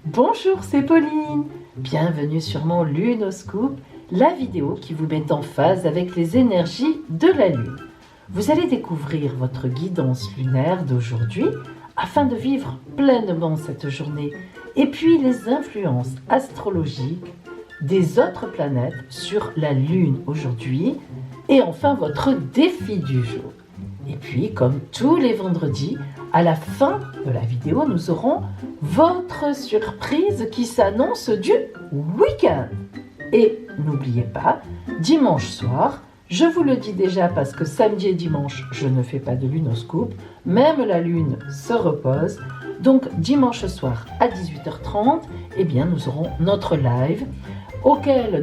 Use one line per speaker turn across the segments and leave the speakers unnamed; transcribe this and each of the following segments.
Bonjour, c'est Pauline. Bienvenue sur mon Lunoscope, la vidéo qui vous met en phase avec les énergies de la Lune. Vous allez découvrir votre guidance lunaire d'aujourd'hui afin de vivre pleinement cette journée et puis les influences astrologiques des autres planètes sur la Lune aujourd'hui et enfin votre défi du jour. Et puis, comme tous les vendredis, à la fin de la vidéo, nous aurons votre surprise qui s'annonce du week-end. Et n'oubliez pas, dimanche soir, je vous le dis déjà parce que samedi et dimanche, je ne fais pas de lunoscope, même la lune se repose. Donc dimanche soir à 18h30, eh bien, nous aurons notre live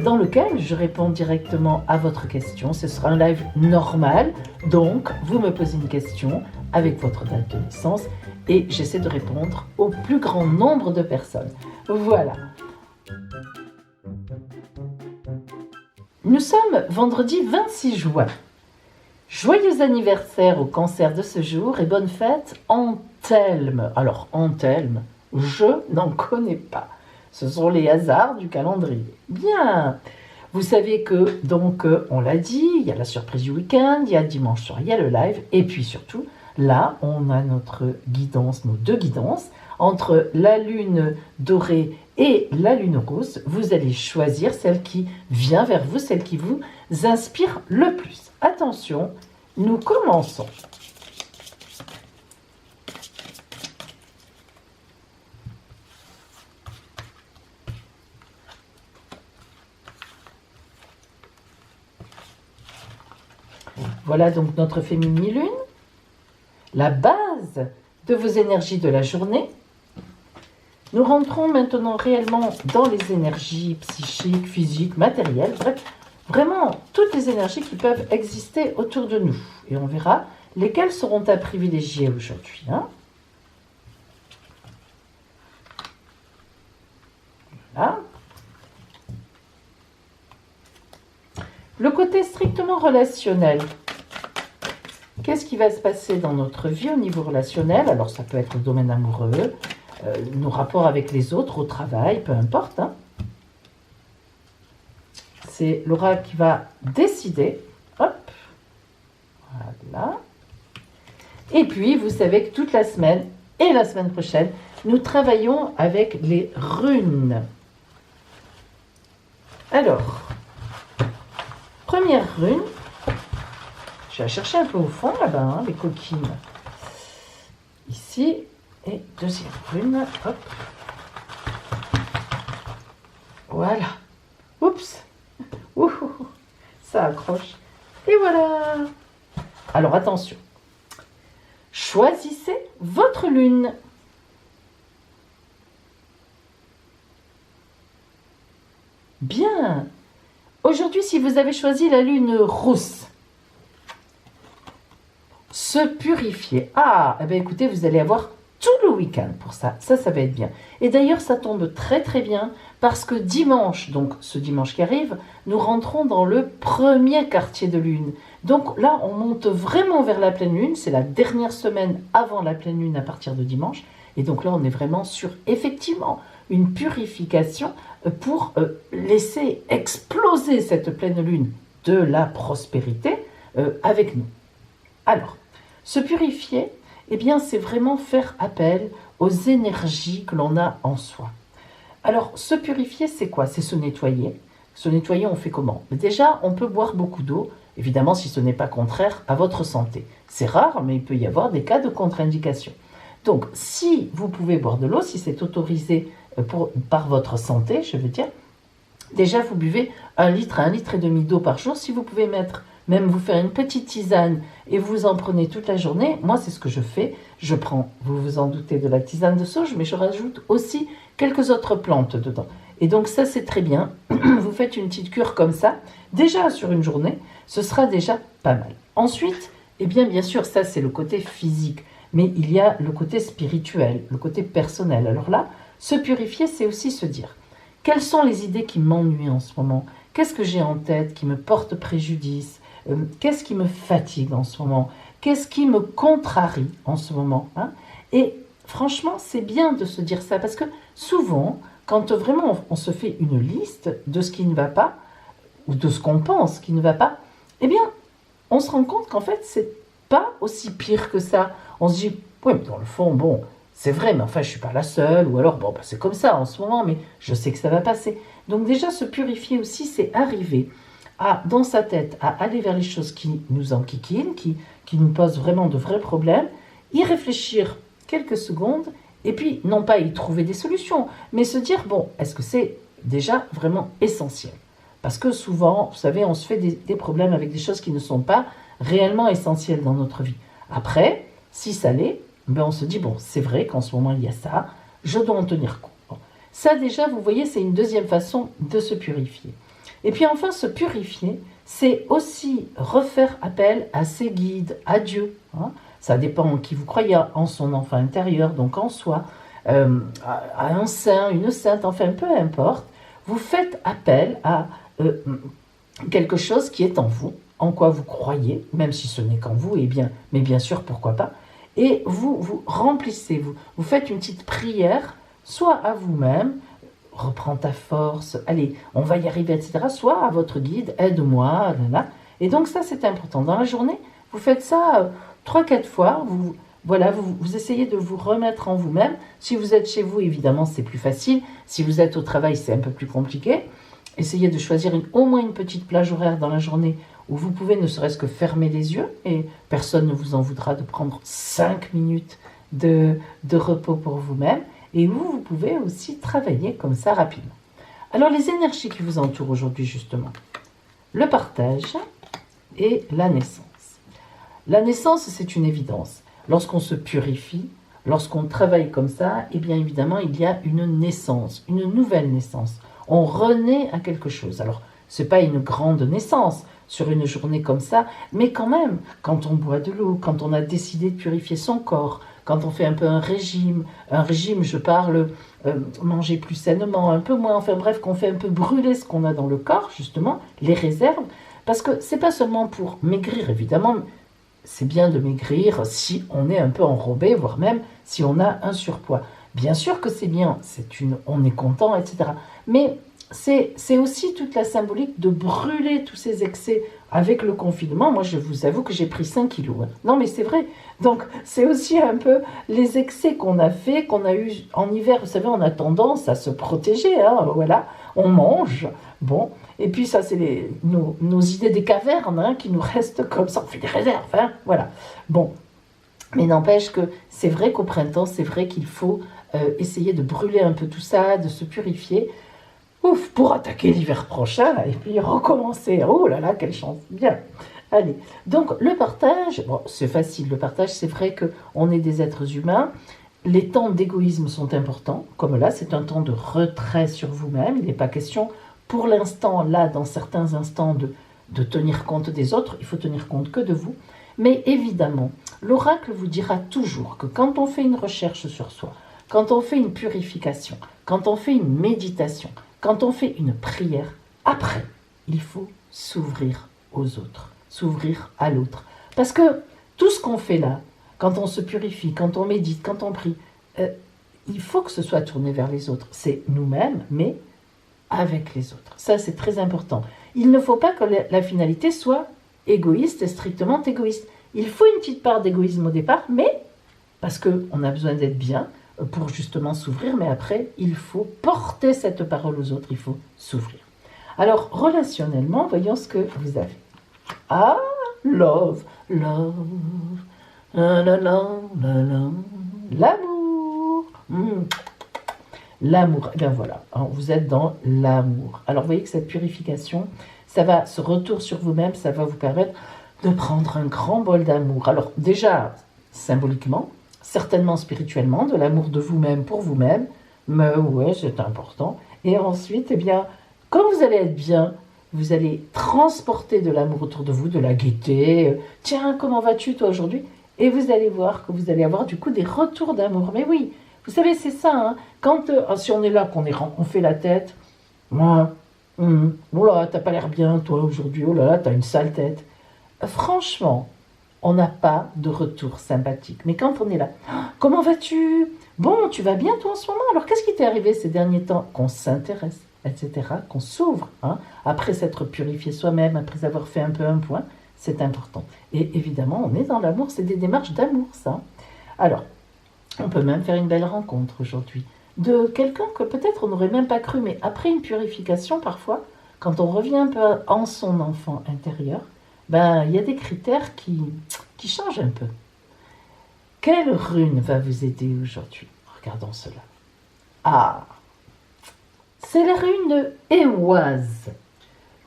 dans lequel je réponds directement à votre question. Ce sera un live normal, donc vous me posez une question avec votre date de naissance et j'essaie de répondre au plus grand nombre de personnes. Voilà. Nous sommes vendredi 26 juin. Joyeux anniversaire au cancer de ce jour et bonne fête Anthelme. Alors Anthelme, je n'en connais pas. Ce sont les hasards du calendrier. Bien. Vous savez que, donc, on l'a dit, il y a la surprise du week-end, il y a dimanche soir, il y a le live, et puis surtout, là, on a notre guidance, nos deux guidances, entre la lune dorée et la lune rose. Vous allez choisir celle qui vient vers vous, celle qui vous inspire le plus. Attention, nous commençons. Voilà donc notre féminine-lune, la base de vos énergies de la journée. Nous rentrons maintenant réellement dans les énergies psychiques, physiques, matérielles, bref, vraiment toutes les énergies qui peuvent exister autour de nous. Et on verra lesquelles seront à privilégier aujourd'hui. Voilà. Le côté strictement relationnel. Qu'est-ce qui va se passer dans notre vie au niveau relationnel? Alors ça peut être le domaine amoureux, nos rapports avec les autres, au travail, peu importe. C'est Laura qui va décider. Hop, voilà. Et puis, vous savez que toute la semaine et la semaine prochaine, nous travaillons avec les runes. Alors, première rune. Je vais la chercher un peu au fond là-bas, les coquines. Ici, et deuxième rune, hop. Voilà. Oups. Ouh, ça accroche. Et voilà. Alors attention. Choisissez votre lune. Bien. Aujourd'hui, si vous avez choisi la lune rousse, se purifier. Ah, eh bien écoutez, vous allez avoir tout le week-end pour ça. Ça va être bien. Et d'ailleurs, ça tombe très très bien parce que dimanche, donc ce dimanche qui arrive, nous rentrons dans le premier quartier de lune. Donc là, on monte vraiment vers la pleine lune. C'est la dernière semaine avant la pleine lune à partir de dimanche. Et donc là, on est vraiment sur, effectivement, une purification pour laisser exploser cette pleine lune de la prospérité avec nous. Alors, se purifier, eh bien, c'est vraiment faire appel aux énergies que l'on a en soi. Alors, se purifier, c'est quoi? C'est se nettoyer. Se nettoyer, on fait comment? Déjà, on peut boire beaucoup d'eau, évidemment, si ce n'est pas contraire à votre santé. C'est rare, mais il peut y avoir des cas de contre-indication. Donc, si vous pouvez boire de l'eau, si c'est autorisé par votre santé, je veux dire, déjà, vous buvez 1 litre à 1,5 litre d'eau par jour. Si vous pouvez même vous faire une petite tisane et vous en prenez toute la journée, moi, c'est ce que je fais. Je prends, vous vous en doutez, de la tisane de sauge, mais je rajoute aussi quelques autres plantes dedans. Et donc, ça, c'est très bien. Vous faites une petite cure comme ça, déjà sur une journée, ce sera déjà pas mal. Ensuite, eh bien sûr, ça, c'est le côté physique. Mais il y a le côté spirituel, le côté personnel. Alors là, se purifier, c'est aussi se dire, quelles sont les idées qui m'ennuient en ce moment? Qu'est-ce que j'ai en tête qui me porte préjudice? Qu'est-ce qui me fatigue en ce moment? Qu'est-ce qui me contrarie en ce moment? Et franchement, c'est bien de se dire ça, parce que souvent, quand vraiment on se fait une liste de ce qui ne va pas, ou de ce qu'on pense qui ne va pas, eh bien, on se rend compte qu'en fait, c'est pas aussi pire que ça. On se dit, oui, mais dans le fond, bon, c'est vrai, mais enfin, je suis pas la seule, ou alors, bon, bah, c'est comme ça en ce moment, mais je sais que ça va passer. Donc déjà, se purifier aussi, c'est arriver à, dans sa tête, à aller vers les choses qui nous enquiquinent, qui nous posent vraiment de vrais problèmes, y réfléchir quelques secondes, et puis, non pas y trouver des solutions, mais se dire, bon, est-ce que c'est déjà vraiment essentiel? Parce que souvent, vous savez, on se fait des problèmes avec des choses qui ne sont pas réellement essentielles dans notre vie. Après, si ça l'est, ben on se dit, bon, c'est vrai qu'en ce moment, il y a ça, je dois en tenir compte. Bon. Ça, déjà, vous voyez, c'est une deuxième façon de se purifier. Et puis enfin, se purifier, c'est aussi refaire appel à ses guides, à Dieu. Hein. Ça dépend qui vous croyez, en son enfant intérieur, donc en soi, à un saint, une sainte, enfin, peu importe. Vous faites appel à quelque chose qui est en vous, en quoi vous croyez, même si ce n'est qu'en vous, et bien, mais bien sûr, pourquoi pas. Et vous remplissez, vous faites une petite prière, soit à vous-même, reprends ta force, allez, on va y arriver, etc., soit à votre guide, aide-moi, là. Et donc ça, c'est important. Dans la journée, vous faites ça 3-4 fois, voilà, vous essayez de vous remettre en vous-même. Si vous êtes chez vous, évidemment, c'est plus facile. Si vous êtes au travail, c'est un peu plus compliqué. Essayez de choisir au moins une petite plage horaire dans la journée où vous pouvez ne serait-ce que fermer les yeux et personne ne vous en voudra de prendre 5 minutes de repos pour vous-même et où vous pouvez aussi travailler comme ça rapidement. Alors les énergies qui vous entourent aujourd'hui justement, le partage et la naissance. La naissance, c'est une évidence. Lorsqu'on se purifie, lorsqu'on travaille comme ça, eh bien évidemment il y a une naissance, une nouvelle naissance. On renaît à quelque chose. Alors, ce n'est pas une grande naissance sur une journée comme ça, mais quand même, quand on boit de l'eau, quand on a décidé de purifier son corps, quand on fait un peu un régime, je parle manger plus sainement, un peu moins, enfin bref, qu'on fait un peu brûler ce qu'on a dans le corps, justement, les réserves, parce que c'est pas seulement pour maigrir, évidemment, c'est bien de maigrir si on est un peu enrobé, voire même si on a un surpoids. Bien sûr que c'est bien, on est content, etc. Mais c'est aussi toute la symbolique de brûler tous ces excès. Avec le confinement, moi je vous avoue que j'ai pris 5 kilos. Hein. Non mais c'est vrai. Donc c'est aussi un peu les excès qu'on a fait, qu'on a eu en hiver. Vous savez, on a tendance à se protéger. Hein, voilà, on mange. Bon, et puis ça c'est nos idées des cavernes hein, qui nous restent comme ça. On fait des réserves. Hein, voilà. Bon, mais n'empêche que c'est vrai qu'au printemps, c'est vrai qu'il faut essayer de brûler un peu tout ça, de se purifier, pour attaquer l'hiver prochain, et puis recommencer. Oh là là, quelle chance. Bien. Allez. Donc, le partage, bon, c'est facile. Le partage, c'est vrai qu'on est des êtres humains. Les temps d'égoïsme sont importants. Comme là, c'est un temps de retrait sur vous-même. Il n'est pas question, pour l'instant, là, dans certains instants, de tenir compte des autres. Il faut tenir compte que de vous. Mais évidemment, l'oracle vous dira toujours que quand on fait une recherche sur soi, quand on fait une purification, quand on fait une méditation, quand on fait une prière, après, il faut s'ouvrir aux autres, s'ouvrir à l'autre. Parce que tout ce qu'on fait là, quand on se purifie, quand on médite, quand on prie, il faut que ce soit tourné vers les autres. C'est nous-mêmes, mais avec les autres. Ça, c'est très important. Il ne faut pas que la finalité soit égoïste et strictement égoïste. Il faut une petite part d'égoïsme au départ, mais parce qu'on a besoin d'être bien, pour justement s'ouvrir, mais après, il faut porter cette parole aux autres, il faut s'ouvrir. Alors, relationnellement, voyons ce que vous avez. Ah, love, love, la la la la la, l'amour. L'amour, et bien voilà, vous êtes dans l'amour. Alors, vous voyez que cette purification, ça va, ce retour sur vous-même, ça va vous permettre de prendre un grand bol d'amour. Alors, déjà, symboliquement, certainement spirituellement, de l'amour de vous-même pour vous-même, mais ouais, c'est important. Et ensuite, eh bien, quand vous allez être bien, vous allez transporter de l'amour autour de vous, de la gaieté. Tiens, comment vas-tu toi aujourd'hui? Et vous allez voir que vous allez avoir du coup des retours d'amour. Mais oui, vous savez, c'est ça. Hein, quand, si on est là, qu'on fait la tête, moi, oh là, t'as pas l'air bien toi aujourd'hui, oh là là, t'as une sale tête. Franchement, on n'a pas de retour sympathique. Mais quand on est là, comment vas-tu? Bon, tu vas bien toi en ce moment? Alors qu'est-ce qui t'est arrivé ces derniers temps? Qu'on s'intéresse, etc., qu'on s'ouvre, hein, après s'être purifié soi-même, après avoir fait un peu un point, c'est important. Et évidemment, on est dans l'amour, c'est des démarches d'amour, ça. Alors, on peut même faire une belle rencontre aujourd'hui de quelqu'un que peut-être on n'aurait même pas cru, mais après une purification, parfois, quand on revient un peu en son enfant intérieur, ben, il y a des critères qui changent un peu. Quelle rune va vous aider aujourd'hui? Regardons cela. Ah, c'est la rune Éoise.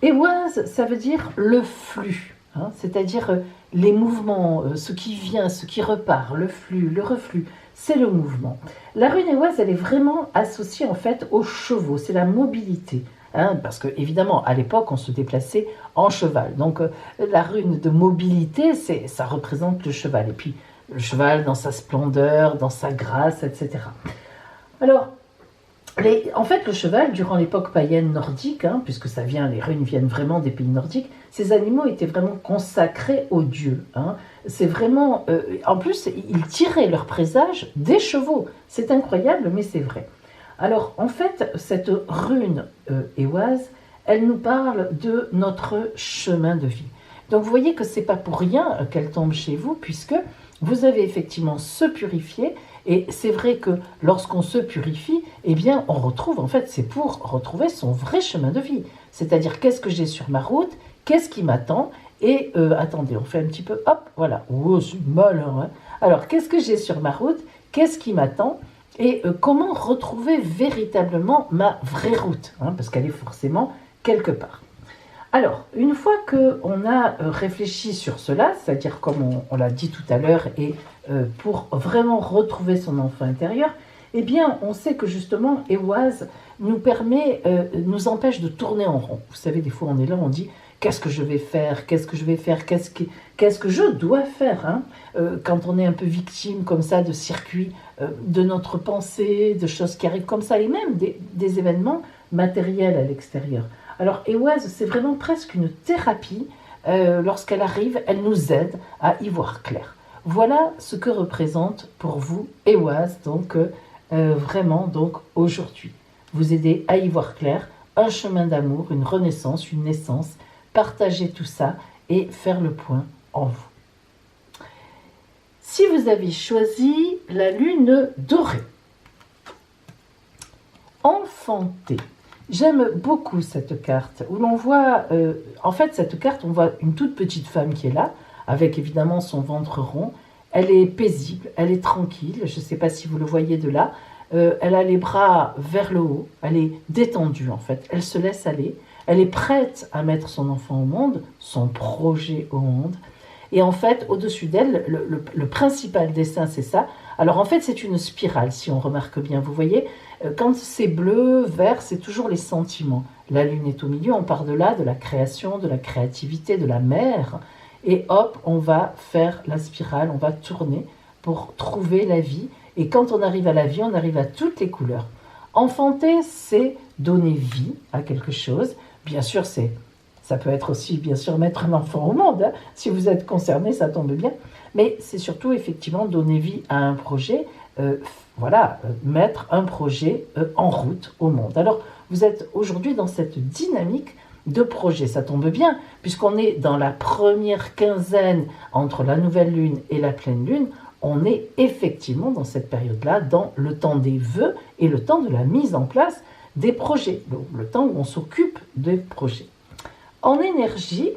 Éoise, ça veut dire le flux, hein, c'est-à-dire les mouvements, ce qui vient, ce qui repart, le flux, le reflux, c'est le mouvement. La rune Éoise, elle est vraiment associée en fait aux chevaux, c'est la mobilité. Hein, parce que évidemment, à l'époque, on se déplaçait en cheval. Donc, la rune de mobilité, ça représente le cheval. Et puis, le cheval dans sa splendeur, dans sa grâce, etc. Alors, en fait, le cheval, durant l'époque païenne nordique, hein, puisque les runes viennent vraiment des pays nordiques, ces animaux étaient vraiment consacrés aux dieux. Hein. C'est vraiment, en plus, ils tiraient leur présage des chevaux. C'est incroyable, mais c'est vrai. Alors, en fait, cette rune Éoise, elle nous parle de notre chemin de vie. Donc, vous voyez que ce n'est pas pour rien qu'elle tombe chez vous, puisque vous avez effectivement se purifier. Et c'est vrai que lorsqu'on se purifie, eh bien, on retrouve, en fait, c'est pour retrouver son vrai chemin de vie. C'est-à-dire, qu'est-ce que j'ai sur ma route? Qu'est-ce qui m'attend? Et, attendez, on fait un petit peu, hop, voilà. Oh, c'est malin, hein. Alors, qu'est-ce que j'ai sur ma route? Qu'est-ce qui m'attend? Et comment retrouver véritablement ma vraie route, hein, parce qu'elle est forcément quelque part. Alors, une fois qu'on a réfléchi sur cela, c'est-à-dire comme on l'a dit tout à l'heure, et pour vraiment retrouver son enfant intérieur, eh bien, on sait que justement, Éoise nous empêche de tourner en rond. Vous savez, des fois, on est là, on dit qu'est-ce que je vais faire, qu'est-ce que je vais faire, qu'est-ce que je dois faire, hein, quand on est un peu victime comme ça de circuits, de notre pensée, de choses qui arrivent comme ça, et même des événements matériels à l'extérieur. Alors, Éoise, c'est vraiment presque une thérapie. Lorsqu'elle arrive, elle nous aide à y voir clair. Voilà ce que représente pour vous Éoise, donc vraiment donc aujourd'hui. Vous aider à y voir clair, un chemin d'amour, une renaissance, une naissance, partager tout ça et faire le point en vous. Si vous avez choisi la lune dorée, enfanté, j'aime beaucoup cette carte où l'on voit, en fait cette carte, on voit une toute petite femme qui est là, avec évidemment son ventre rond. Elle est paisible, elle est tranquille, je ne sais pas si vous le voyez de là. Elle a les bras vers le haut, elle est détendue en fait, elle se laisse aller. Elle est prête à mettre son enfant au monde, son projet au monde. Et en fait, au-dessus d'elle, le principal dessin, c'est ça. Alors en fait, c'est une spirale, si on remarque bien. Vous voyez, quand c'est bleu, vert, c'est toujours les sentiments. La lune est au milieu, on part de là, de la création, de la créativité, de la mer. Et hop, on va faire la spirale, on va tourner pour trouver la vie. Et quand on arrive à la vie, on arrive à toutes les couleurs. Enfanter, c'est donner vie à quelque chose. Bien sûr, ça peut être aussi, bien sûr, mettre un enfant au monde. Hein. Si vous êtes concerné, ça tombe bien. Mais c'est surtout, effectivement, donner vie à un projet. Mettre un projet en route au monde. Alors, vous êtes aujourd'hui dans cette dynamique de projet. Ça tombe bien, puisqu'on est dans la première quinzaine entre la nouvelle lune et la pleine lune. On est effectivement dans cette période-là, dans le temps des vœux et le temps de la mise en place des projets, le temps où on s'occupe des projets. En énergie,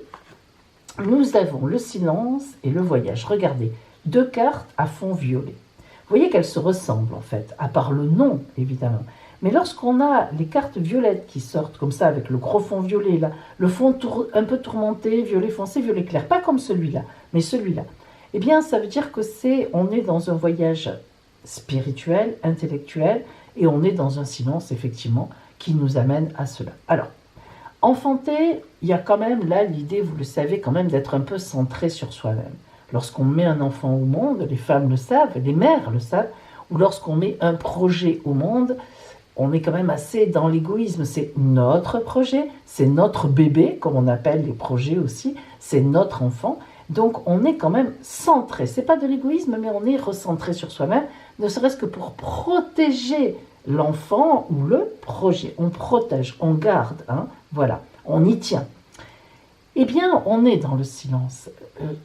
nous avons le silence et le voyage. Regardez, 2 cartes à fond violet. Vous voyez qu'elles se ressemblent en fait, à part le nom évidemment. Mais lorsqu'on a les cartes violettes qui sortent comme ça, avec le gros fond violet, là, le fond un peu tourmenté, violet foncé, violet clair, pas comme celui-là, mais celui-là, eh bien ça veut dire que on est dans un voyage spirituel, intellectuel, et on est dans un silence, effectivement, qui nous amène à cela. Alors, enfanter, il y a quand même là l'idée, vous le savez, quand même d'être un peu centré sur soi-même. Lorsqu'on met un enfant au monde, les femmes le savent, les mères le savent, ou lorsqu'on met un projet au monde, on est quand même assez dans l'égoïsme. C'est notre projet, c'est notre bébé, comme on appelle les projets aussi, c'est notre enfant. Donc on est quand même centré. C'est pas de l'égoïsme, mais on est recentré sur soi-même, ne serait-ce que pour protéger l'enfant ou le projet. On protège, on garde, hein, voilà, on y tient. Eh bien, on est dans le silence.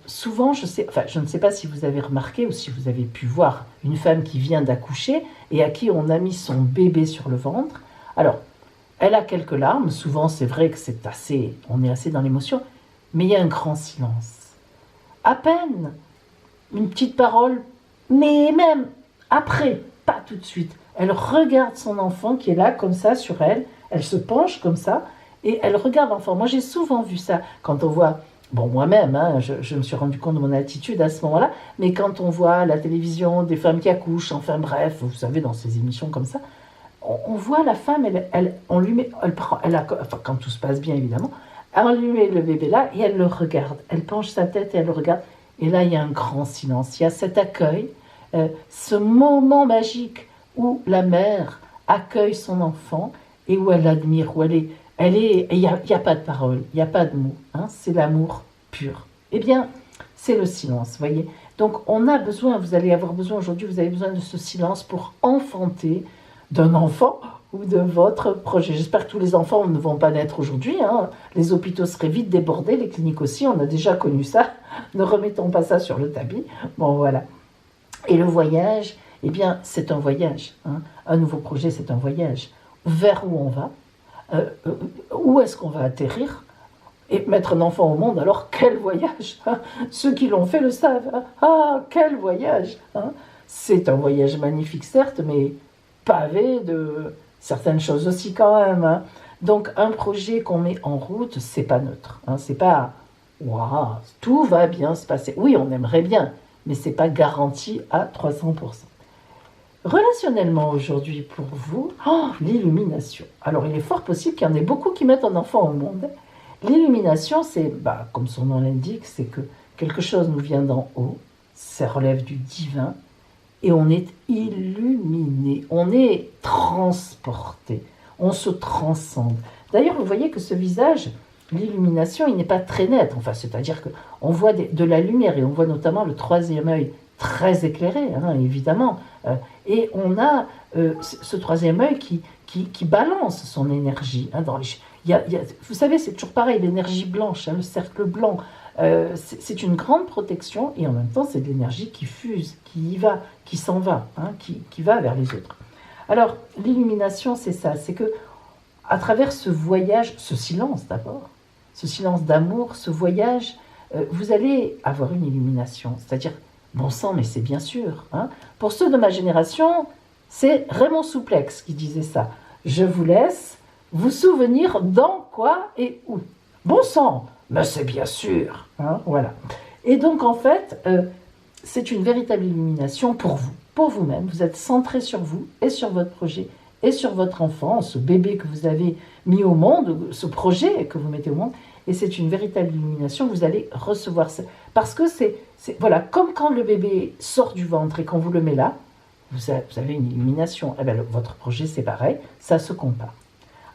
Souvent, je ne sais pas si vous avez remarqué ou si vous avez pu voir une femme qui vient d'accoucher et à qui on a mis son bébé sur le ventre. Alors, elle a quelques larmes. Souvent, c'est vrai que on est assez dans l'émotion, mais il y a un grand silence. À peine une petite parole, mais même après, pas tout de suite. Elle regarde son enfant qui est là, comme ça, sur elle. Elle se penche comme ça. Et elle regarde l'enfant. Moi, j'ai souvent vu ça quand on voit, bon, moi-même, hein, je me suis rendu compte de mon attitude à ce moment-là, mais quand on voit à la télévision des femmes qui accouchent, enfin bref, vous savez, dans ces émissions comme ça, on voit la femme, on lui met, enfin, quand tout se passe bien évidemment, on lui met le bébé là et elle le regarde. Elle penche sa tête et elle le regarde. Et là, il y a un grand silence. Il y a cet accueil, ce moment magique où la mère accueille son enfant et où elle l'admire, où il n'y a pas de parole, il n'y a pas de mots, hein, c'est l'amour pur. Eh bien, c'est le silence, vous voyez. Donc, on a besoin, vous allez avoir besoin aujourd'hui, vous avez besoin de ce silence pour enfanter d'un enfant ou de votre projet. J'espère que tous les enfants ne vont pas naître aujourd'hui, hein. Les hôpitaux seraient vite débordés, les cliniques aussi, on a déjà connu ça. Ne remettons pas ça sur le tapis. Bon, voilà. Et le voyage, eh bien, c'est un voyage, hein. Un nouveau projet, c'est un voyage. Vers où on va? Où est-ce qu'on va atterrir et mettre un enfant au monde? Alors quel voyage, hein. Ceux qui l'ont fait le savent, hein. Ah, quel voyage, hein. C'est un voyage magnifique certes, mais pavé de certaines choses aussi quand même, hein. Donc un projet qu'on met en route, c'est pas neutre, hein. C'est pas waouh, tout va bien se passer. Oui, on aimerait bien, mais c'est pas garanti à 300%. Relationnellement aujourd'hui pour vous, l'illumination. Alors il est fort possible qu'il y en ait beaucoup qui mettent un enfant au monde. L'illumination, c'est, comme son nom l'indique, c'est que quelque chose nous vient d'en haut, ça relève du divin, et on est illuminé, on est transporté, on se transcende. D'ailleurs, vous voyez que ce visage, l'illumination, il n'est pas très net, enfin, c'est-à-dire qu'on voit de la lumière, et on voit notamment le troisième œil très éclairé, hein, évidemment. Et on a ce troisième œil qui balance son énergie. Hein, vous savez, c'est toujours pareil, l'énergie blanche, hein, le cercle blanc. C'est une grande protection et en même temps, c'est de l'énergie qui fuse, qui y va, qui s'en va, hein, qui va vers les autres. Alors, l'illumination, c'est ça, c'est que à travers ce voyage, ce silence d'abord, ce silence d'amour, ce voyage, vous allez avoir une illumination, c'est-à-dire bon sang, mais c'est bien sûr. Hein. Pour ceux de ma génération, c'est Raymond Souplex qui disait ça. Je vous laisse vous souvenir dans quoi et où. Bon sang, mais c'est bien sûr. Hein, voilà. Et donc, en fait, c'est une véritable illumination pour vous, pour vous-même. Vous êtes centré sur vous et sur votre projet et sur votre enfant, ce bébé que vous avez mis au monde, ce projet que vous mettez au monde. Et c'est une véritable illumination, vous allez recevoir ça. Parce que voilà, comme quand le bébé sort du ventre et qu'on vous le met là, vous avez une illumination. Eh bien, votre projet, c'est pareil, ça se compare.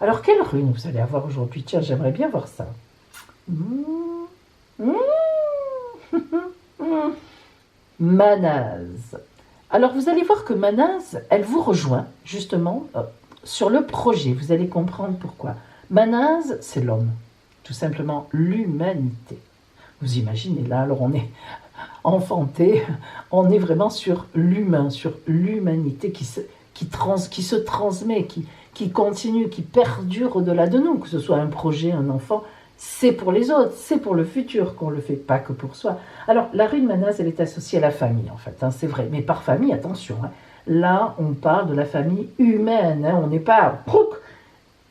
Alors, quelle rune vous allez avoir aujourd'hui? Tiens, j'aimerais bien voir ça. Manaz. Alors, vous allez voir que Manaz, elle vous rejoint, justement, sur le projet. Vous allez comprendre pourquoi. Manaz, c'est l'homme. Tout simplement l'humanité. Vous imaginez là, alors on est enfanté, on est vraiment sur l'humain, sur l'humanité qui se transmet, qui continue, qui perdure au-delà de nous, que ce soit un projet, un enfant, c'est pour les autres, c'est pour le futur qu'on le fait, pas que pour soi. Alors la rune Manaz, elle est associée à la famille en fait, hein, c'est vrai, mais par famille, attention, hein, là on parle de la famille humaine, hein, on n'est pas...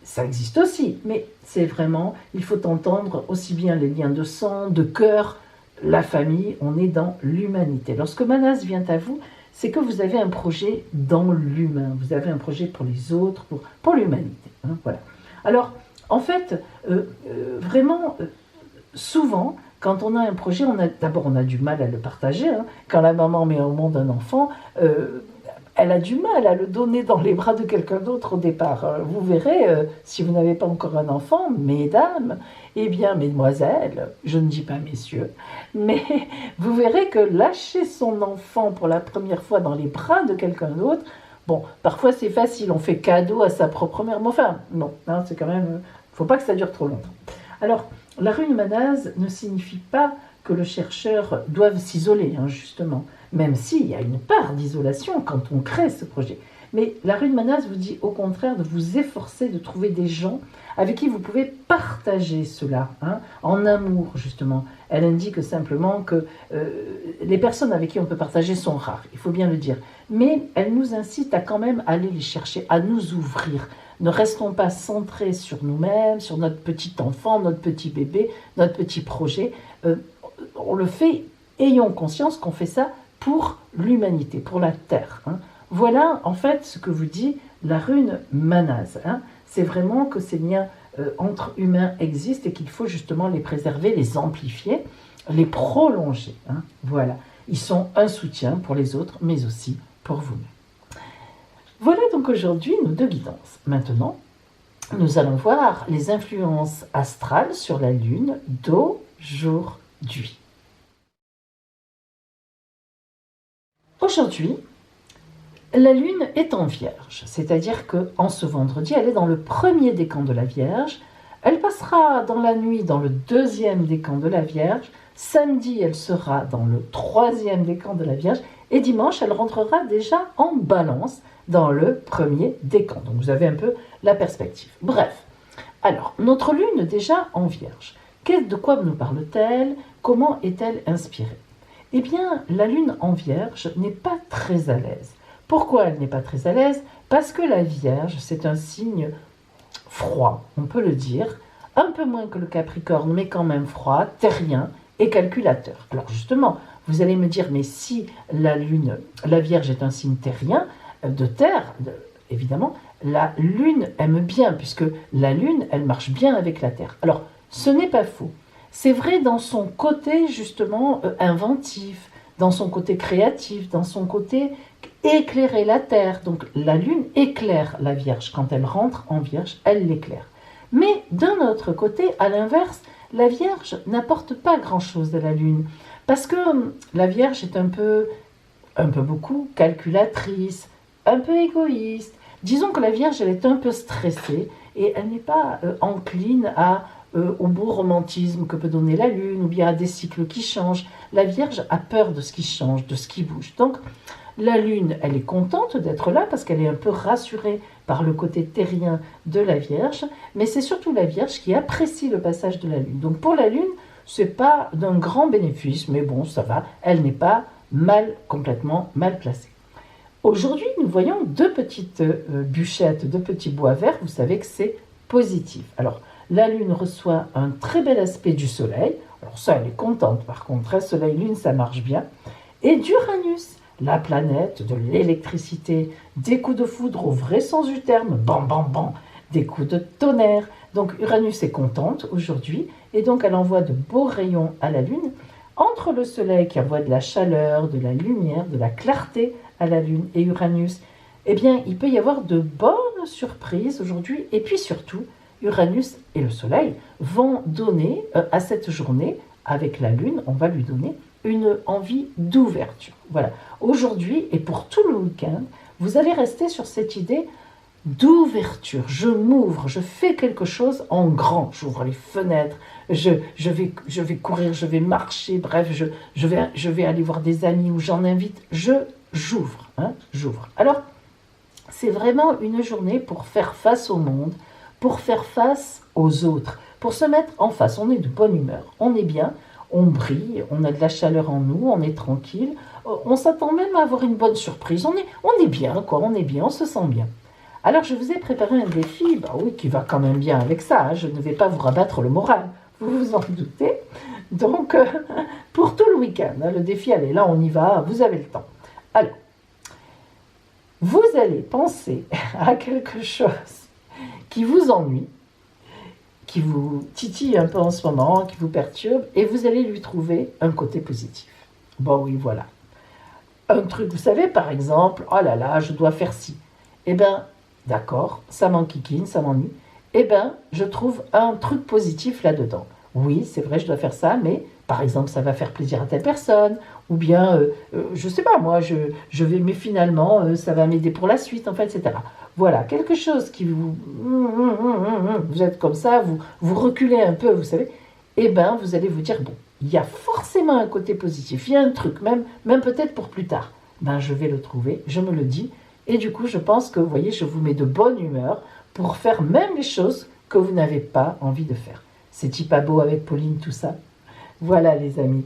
Ça existe aussi, mais c'est vraiment, il faut entendre aussi bien les liens de sang, de cœur, la famille, on est dans l'humanité. Lorsque Manaz vient à vous, c'est que vous avez un projet dans l'humain, vous avez un projet pour les autres, pour l'humanité. Hein, voilà. Alors, en fait, vraiment, souvent, quand on a un projet, d'abord on a du mal à le partager. Hein. Quand la maman met au monde un enfant, elle a du mal à le donner dans les bras de quelqu'un d'autre au départ. Vous verrez, si vous n'avez pas encore un enfant, mesdames, eh bien, mesdemoiselles, je ne dis pas messieurs, mais vous verrez que lâcher son enfant pour la première fois dans les bras de quelqu'un d'autre, bon, parfois c'est facile, on fait cadeau à sa propre mère, mais enfin, non, hein, c'est quand même, faut pas que ça dure trop longtemps. Alors, la rune manase ne signifie pas que le chercheur doive s'isoler, hein, justement, même s'il y a une part d'isolation quand on crée ce projet. Mais la rune manase vous dit au contraire de vous efforcer de trouver des gens avec qui vous pouvez partager cela, hein, en amour justement. Elle indique simplement que les personnes avec qui on peut partager sont rares, il faut bien le dire. Mais elle nous incite à quand même aller les chercher, à nous ouvrir. Ne restons pas centrés sur nous-mêmes, sur notre petit enfant, notre petit bébé, notre petit projet. On le fait, ayons conscience qu'on fait ça pour l'humanité, pour la Terre. Hein. Voilà en fait ce que vous dit la rune manase. Hein. C'est vraiment que ces liens entre humains existent et qu'il faut justement les préserver, les amplifier, les prolonger. Hein. Voilà, ils sont un soutien pour les autres, mais aussi pour vous-même. Voilà donc aujourd'hui nos deux guidances. Maintenant, nous allons voir les influences astrales sur la Lune d'aujourd'hui. Aujourd'hui, la Lune est en Vierge, c'est-à-dire qu'en ce vendredi, elle est dans le premier décan de la Vierge, elle passera dans la nuit dans le deuxième décan de la Vierge, samedi, elle sera dans le troisième décan de la Vierge, et dimanche, elle rentrera déjà en Balance dans le premier décan. Donc vous avez un peu la perspective. Bref, alors, notre Lune déjà en Vierge, de quoi nous parle-t-elle? Comment est-elle inspirée? Eh bien, la Lune en Vierge n'est pas très à l'aise. Pourquoi elle n'est pas très à l'aise? Parce que la Vierge, c'est un signe froid, on peut le dire, un peu moins que le Capricorne, mais quand même froid, terrien et calculateur. Alors justement, vous allez me dire, mais si la Lune, la Vierge est un signe terrien, de terre, évidemment, la Lune aime bien, puisque la Lune, elle marche bien avec la Terre. Alors, ce n'est pas faux. C'est vrai dans son côté, justement, inventif, dans son côté créatif, dans son côté éclairer la Terre. Donc, la Lune éclaire la Vierge. Quand elle rentre en Vierge, elle l'éclaire. Mais d'un autre côté, à l'inverse, la Vierge n'apporte pas grand-chose à la Lune. Parce que la Vierge est un peu beaucoup calculatrice, un peu égoïste. Disons que la Vierge, elle est un peu stressée et elle n'est pas encline au beau romantisme que peut donner la Lune ou bien à des cycles qui changent. La Vierge a peur de ce qui change, de ce qui bouge. Donc, la Lune, elle est contente d'être là parce qu'elle est un peu rassurée par le côté terrien de la Vierge, mais c'est surtout la Vierge qui apprécie le passage de la Lune. Donc, pour la Lune, ce n'est pas d'un grand bénéfice, mais bon, ça va, elle n'est pas complètement mal placée. Aujourd'hui, nous voyons deux petites bûchettes, deux petits bois verts. Vous savez que c'est positif. Alors, la Lune reçoit un très bel aspect du Soleil. Alors ça, elle est contente par contre. Soleil-Lune, ça marche bien. Et d'Uranus, la planète de l'électricité, des coups de foudre au vrai sens du terme, bam, bam, bam, des coups de tonnerre. Donc Uranus est contente aujourd'hui et donc elle envoie de beaux rayons à la Lune. Entre le Soleil qui envoie de la chaleur, de la lumière, de la clarté à la Lune et Uranus, eh bien, il peut y avoir de bonnes surprises aujourd'hui. Et puis surtout, Uranus et le Soleil vont donner à cette journée, avec la Lune, on va lui donner une envie d'ouverture. Voilà. Aujourd'hui et pour tout le week-end, vous allez rester sur cette idée d'ouverture. Je m'ouvre, je fais quelque chose en grand. J'ouvre les fenêtres, je vais courir, je vais marcher, bref, je vais aller voir des amis ou j'en invite. J'ouvre. Alors, c'est vraiment une journée pour faire face au monde, pour faire face aux autres, pour se mettre en face. On est de bonne humeur, on est bien, on brille, on a de la chaleur en nous, on est tranquille, on s'attend même à avoir une bonne surprise. On est bien, quoi, on est bien, on se sent bien. Alors, je vous ai préparé un défi, oui, qui va quand même bien avec ça. Hein, je ne vais pas vous rabattre le moral, vous vous en doutez. Donc, pour tout le week-end, hein, le défi, allez, là, on y va, vous avez le temps. Alors, vous allez penser à quelque chose qui vous ennuie, qui vous titille un peu en ce moment, qui vous perturbe, et vous allez lui trouver un côté positif. Bon, oui, voilà. un truc, vous savez, par exemple, oh là là, je dois faire ci. Eh bien, d'accord, ça m'enquiquine, ça m'ennuie. Eh bien, je trouve un truc positif là-dedans. Oui, c'est vrai, je dois faire ça, mais par exemple, ça va faire plaisir à telle personne, ou bien, je sais pas, moi, vais, mais finalement, ça va m'aider pour la suite, en fait, etc. Voilà, quelque chose qui vous... Vous êtes comme ça, vous reculez un peu, vous savez, eh bien, vous allez vous dire, bon, il y a forcément un côté positif, il y a un truc, même peut-être pour plus tard. Ben, je vais le trouver, je me le dis, et du coup, je pense que, vous voyez, je vous mets de bonne humeur pour faire même les choses que vous n'avez pas envie de faire. C'est-il pas beau avec Pauline, tout ça? Voilà, les amis.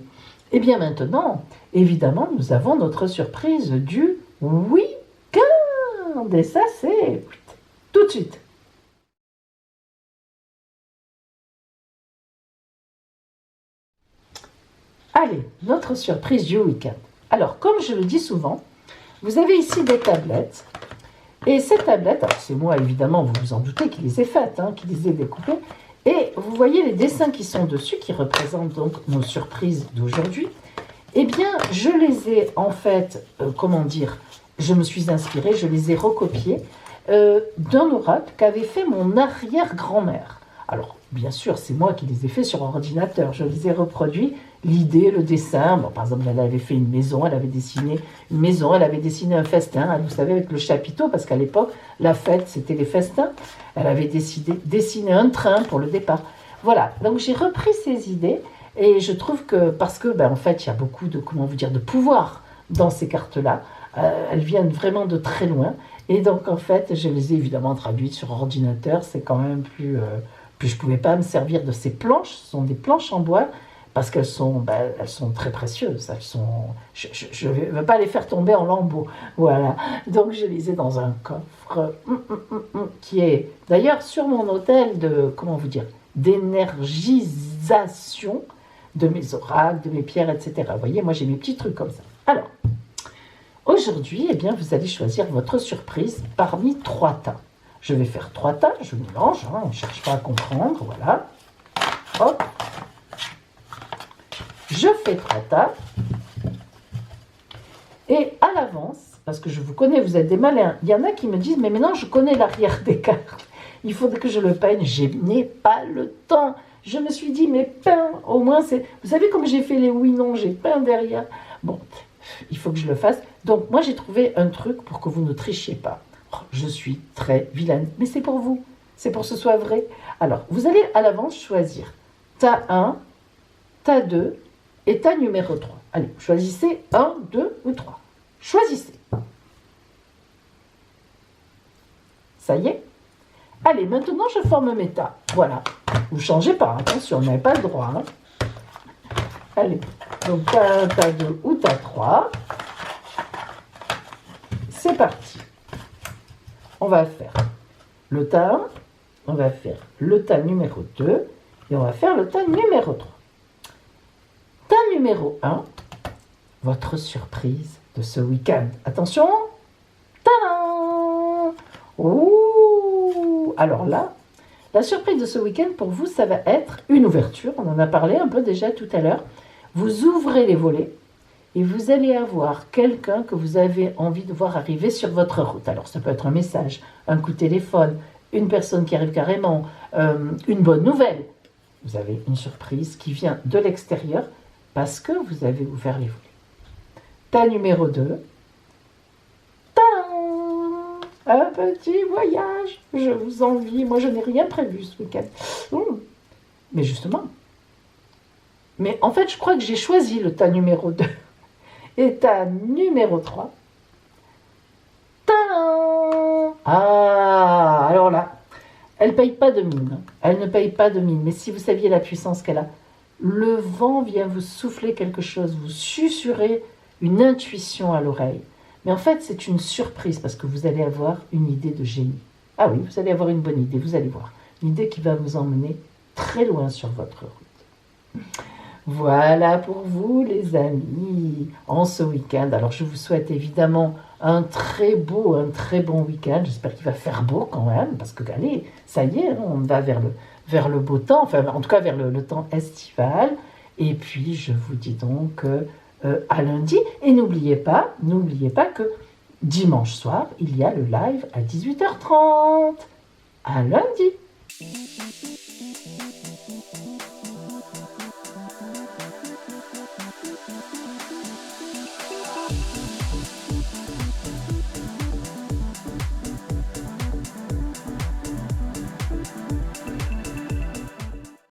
Et bien maintenant, évidemment, nous avons notre surprise du week-end. Et ça, c'est tout de suite. Allez, notre surprise du week-end. Alors, comme je le dis souvent, vous avez ici des tablettes. Et ces tablettes, alors c'est moi évidemment, vous vous en doutez, qui les ai faites, qui les ai découpées. Et vous voyez les dessins qui sont dessus, qui représentent donc nos surprises d'aujourd'hui. Eh bien, je les ai en fait, je me suis inspirée, je les ai recopiés d'un oracle qu'avait fait mon arrière-grand-mère. Alors, bien sûr, c'est moi qui les ai faits sur ordinateur. Je les ai reproduits, l'idée, le dessin. Bon, par exemple, elle avait fait une maison, elle avait dessiné une maison, elle avait dessiné un festin, vous savez, avec le chapiteau, parce qu'à l'époque, la fête, c'était les festins. Elle avait dessiné un train pour le départ. Voilà, donc j'ai repris ces idées, et je trouve que, parce que, en fait, il y a beaucoup de, de pouvoir dans ces cartes-là. Elles viennent vraiment de très loin. Et donc, en fait, je les ai évidemment traduites sur ordinateur. C'est quand même plus je ne pouvais pas me servir de ces planches. Ce sont des planches en bois parce qu'elles sont, elles sont très précieuses. Je ne veux pas les faire tomber en lambeaux. Voilà. Donc, je les ai dans un coffre qui est d'ailleurs sur mon hôtel d'énergisation de mes oracles, de mes pierres, etc. Vous voyez, moi, j'ai mes petits trucs comme ça. Alors, aujourd'hui, eh bien, vous allez choisir votre surprise parmi 3 tas. Je vais faire 3 tas, je mélange, on ne cherche pas à comprendre, voilà. Hop. Je fais 3 tas. Et à l'avance, parce que je vous connais, vous êtes des malins, il y en a qui me disent, mais maintenant je connais l'arrière des cartes. Il faudrait que je le peigne, je n'ai pas le temps. Je me suis dit, mais peins, au moins c'est... Vous savez comme j'ai fait les oui-non, j'ai peint derrière. Bon, il faut que je le fasse. Donc moi j'ai trouvé un truc pour que vous ne trichiez pas. Je suis très vilaine, mais c'est pour vous, c'est pour que ce soit vrai. Alors, vous allez à l'avance choisir tas 1, tas 2 et tas numéro 3. Allez, choisissez 1, 2 ou 3. Choisissez. Ça y est? Allez, maintenant je forme mes tas. Voilà. Vous ne changez pas, attention, vous n'avez pas le droit. Allez, donc tas 1, tas 2 ou tas 3. C'est parti. On va faire le tas 1, on va faire le tas numéro 2 et on va faire le tas numéro 3. Tas numéro 1, votre surprise de ce week-end. Attention, tadam! Ouh! Alors là, la surprise de ce week-end pour vous, ça va être une ouverture. On en a parlé un peu déjà tout à l'heure. Vous ouvrez les volets. Et vous allez avoir quelqu'un que vous avez envie de voir arriver sur votre route. Alors, ça peut être un message, un coup de téléphone, une personne qui arrive carrément, une bonne nouvelle. Vous avez une surprise qui vient de l'extérieur parce que vous avez ouvert les volets. Tas numéro 2. Tadam! Un petit voyage. Je vous envie. Moi, je n'ai rien prévu ce week-end. Mais justement. Mais en fait, je crois que j'ai choisi le tas numéro 2. Et tas numéro 3. Tadam! Ah, alors là, elle ne paye pas de mine. Elle ne paye pas de mine. Mais si vous saviez la puissance qu'elle a, le vent vient vous souffler quelque chose, vous susurrer une intuition à l'oreille. Mais en fait, c'est une surprise parce que vous allez avoir une idée de génie. Ah oui, vous allez avoir une bonne idée, vous allez voir. Une idée qui va vous emmener très loin sur votre route. Voilà pour vous les amis, en ce week-end. Alors je vous souhaite évidemment un très bon week-end. J'espère qu'il va faire beau quand même, parce que allez, ça y est, on va vers le beau temps, enfin en tout cas vers le temps estival. Et puis je vous dis donc à lundi. Et n'oubliez pas que dimanche soir, il y a le live à 18h30. À lundi.